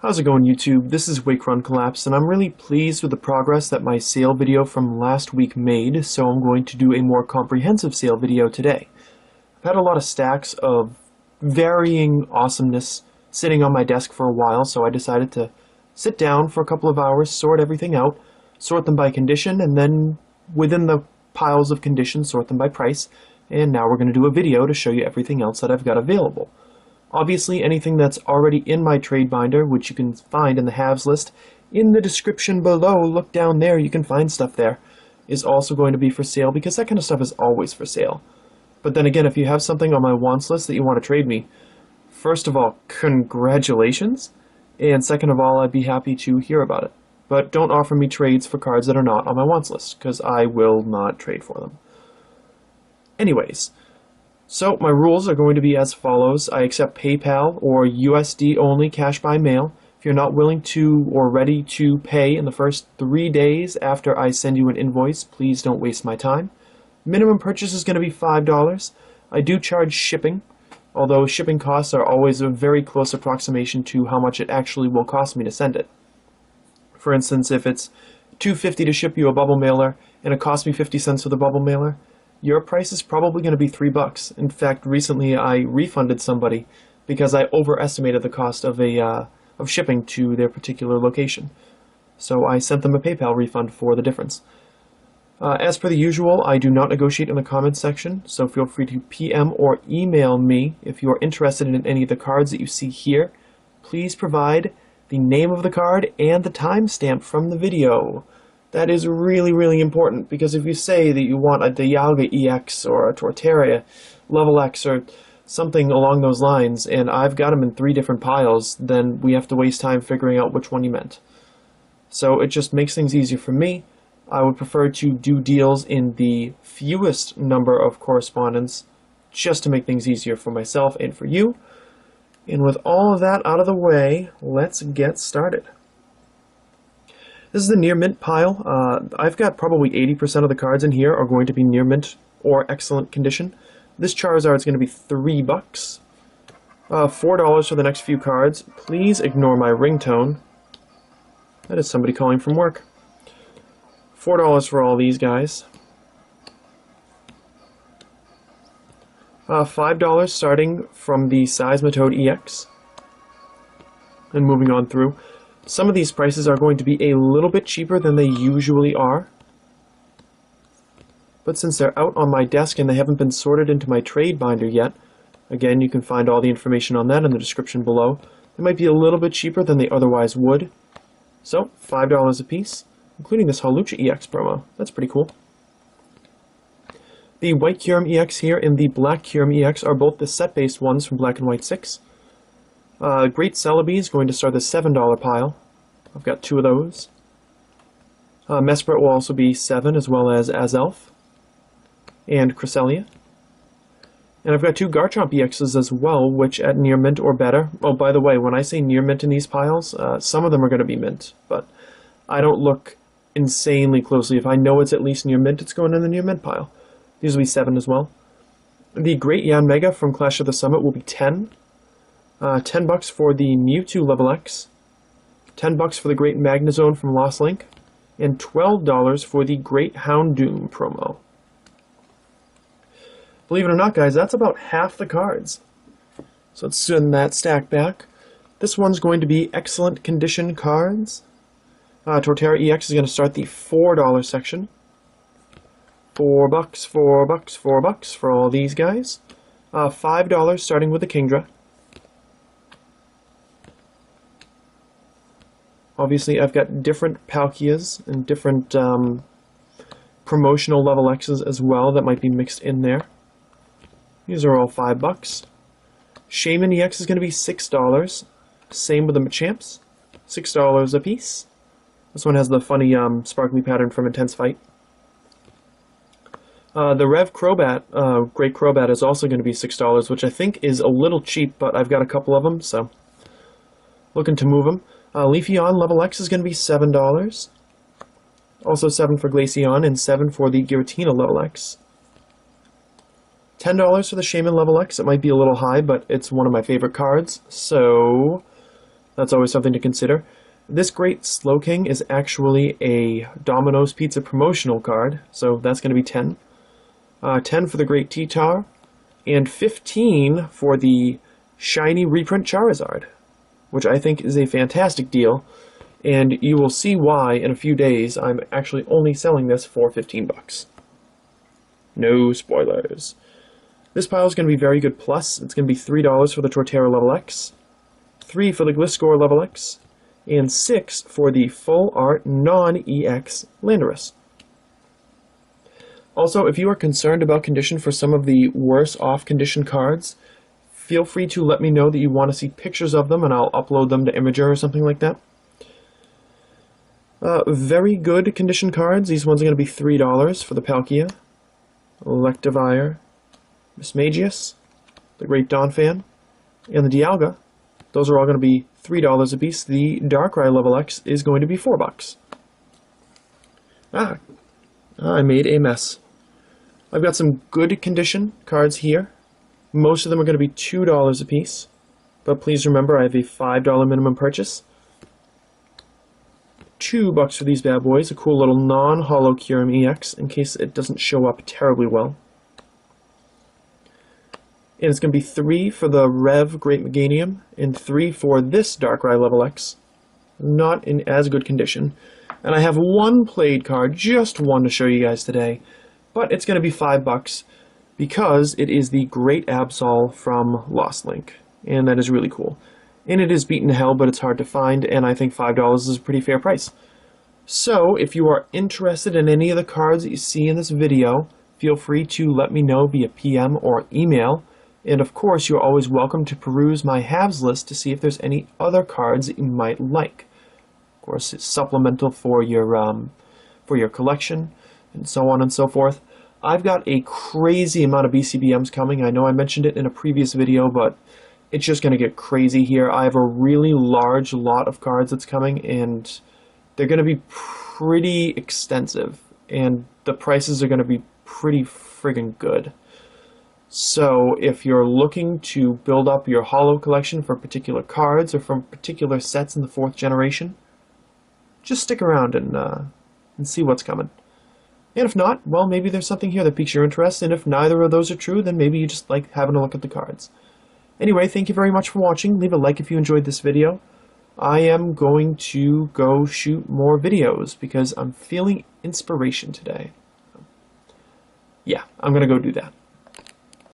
How's it going, YouTube? This is Wake Run Collapse, and I'm really pleased with the progress that my sale video from last week made, so I'm going to do a more comprehensive sale video today. I've had a lot of stacks of varying awesomeness sitting on my desk for a while, so I decided to sit down for a couple of hours, sort everything out, sort them by condition, and then within the piles of conditions, sort them by price, and now we're going to do a video to show you everything else that I've got available. Obviously, anything that's already in my trade binder, which you can find in the haves list, in the description below, look down there, you can find stuff there, is also going to be for sale, because that kind of stuff is always for sale. But then again, if you have something on my wants list that you want to trade me, first of all, congratulations, and second of all, I'd be happy to hear about it. But don't offer me trades for cards that are not on my wants list, because I will not trade for them. Anyways, so my rules are going to be as follows. I accept PayPal or USD only cash by mail. If you're not willing to or ready to pay in the first 3 days after I send you an invoice, please don't waste my time. Minimum purchase is going to be $5. I do charge shipping, although shipping costs are always a very close approximation to how much it actually will cost me to send it. For instance, if it's $2.50 to ship you a bubble mailer and it costs me 50 cents for the bubble mailer, your price is probably going to be $3. In fact, recently I refunded somebody because I overestimated the cost of shipping to their particular location. So I sent them a PayPal refund for the difference. As per the usual, I do not negotiate in the comments section, so feel free to PM or email me if you are interested in any of the cards that you see here. Please provide the name of the card and the timestamp from the video. That is really, really important, because if you say that you want a Lv.X or a Torterra Lv.X or something along those lines, and I've got them in 3 different piles, then we have to waste time figuring out which one you meant. So it just makes things easier for me. I would prefer to do deals in the fewest number of correspondence, just to make things easier for myself and for you. And with all of that out of the way, let's get started. This is the near mint pile. I've got probably 80% of the cards in here are going to be near mint or excellent condition. This Charizard is going to be $3. $4 for the next few cards. Please ignore my ringtone. That is somebody calling from work. $4 for all these guys. $5 starting from the Seismitoad EX. And moving on through. Some of these prices are going to be a little bit cheaper than they usually are. But since they're out on my desk and they haven't been sorted into my trade binder yet, again, you can find all the information on that in the description below. They might be a little bit cheaper than they otherwise would. So, $5 a piece, including this Hawlucha EX promo. That's pretty cool. The White Kyurem EX here and the Black Kyurem EX are both the set-based ones from Black and White 6. Great Celebi is going to start the $7 pile. I've got 2 of those. Mesprit will also be 7, as well as Azelf and Cresselia. And I've got 2 Garchomp EXs as well, which at near mint or better. Oh, by the way, when I say near mint in these piles, some of them are going to be mint, but I don't look insanely closely. If I know it's at least near mint, it's going in the near mint pile. These will be 7 as well. The Great Yanmega from Clash of the Summit will be 10. $10 for the Mewtwo Lv.X, $10 for the Great Magnezone from Lost Link, and $12 for the Great Houndoom promo. Believe it or not, guys, that's about half the cards. So let's send that stack back. This one's going to be excellent condition cards. Torterra EX is going to start the $4 section. $4, $4 for all these guys. $5 starting with the Kingdra. Obviously, I've got different Palkias and different promotional Lv.X's as well that might be mixed in there. These are all $5. Shaman EX is going to be $6. Same with the Machamps. $6 a piece. This one has the funny sparkly pattern from Intense Fight. The Rev Crobat, Great Crobat, is also going to be $6, which I think is a little cheap, but I've got a couple of them, so looking to move them. Leafeon Lv.X is going to be $7. Also 7 for Glaceon and 7 for the Giratina Lv.X. $10 for the Shaman Lv.X. It might be a little high, but it's one of my favorite cards. So That's always something to consider. This Great Slow King is actually a Domino's Pizza promotional card, so that's going to be 10. 10 for the Great T-Tar, and 15 for the shiny reprint Charizard, which I think is a fantastic deal, and you will see why in a few days. I'm actually only selling this for 15 bucks. No spoilers. This pile is going to be very good plus. It's going to be $3 for the Torterra Lv.X, 3 for the Gliscor Lv.X, and 6 for the Full Art non-EX Landorus. Also, if you are concerned about condition for some of the worse off condition cards, feel free to let me know that you want to see pictures of them and I'll upload them to Imager or something like that. Very good condition cards. These ones are going to be $3 for the Palkia, Electivire, Mismagius, the Great Donphan, and the Dialga. Those are all going to be $3 a piece. The Darkrai Lv.X is going to be $4. I made a mess. I've got some good condition cards here. Most of them are going to be $2 a piece. But please remember, I have a $5 minimum purchase. $2 for these bad boys. A cool little non-holo Kyurem EX in case it doesn't show up terribly well. And it's going to be 3 for the Rev Great Meganium and 3 for this Darkrai Lv.X. Not in as good condition. And I have one played card, just one to show you guys today. But it's going to be $5 because it is the Great Absol from Lost Link. And that is really cool. And it is beaten to hell, but it's hard to find, and I think $5 is a pretty fair price. So, if you are interested in any of the cards that you see in this video, feel free to let me know via PM or email. And of course, you're always welcome to peruse my halves list to see if there's any other cards that you might like. Of course, it's supplemental for your collection, and so on and so forth. I've got a crazy amount of BCBMs coming. I know I mentioned it in a previous video, but it's just going to get crazy here. I have a really large lot of cards that's coming, and they're going to be pretty extensive, and the prices are going to be pretty friggin' good. So if you're looking to build up your holo collection for particular cards or from particular sets in the 4th generation, just stick around and see what's coming. And if not, well, maybe there's something here that piques your interest, and if neither of those are true, then maybe you just like having a look at the cards. Anyway, thank you very much for watching. Leave a like if you enjoyed this video. I am going to go shoot more videos because I'm feeling inspiration today. Yeah, I'm going to go do that.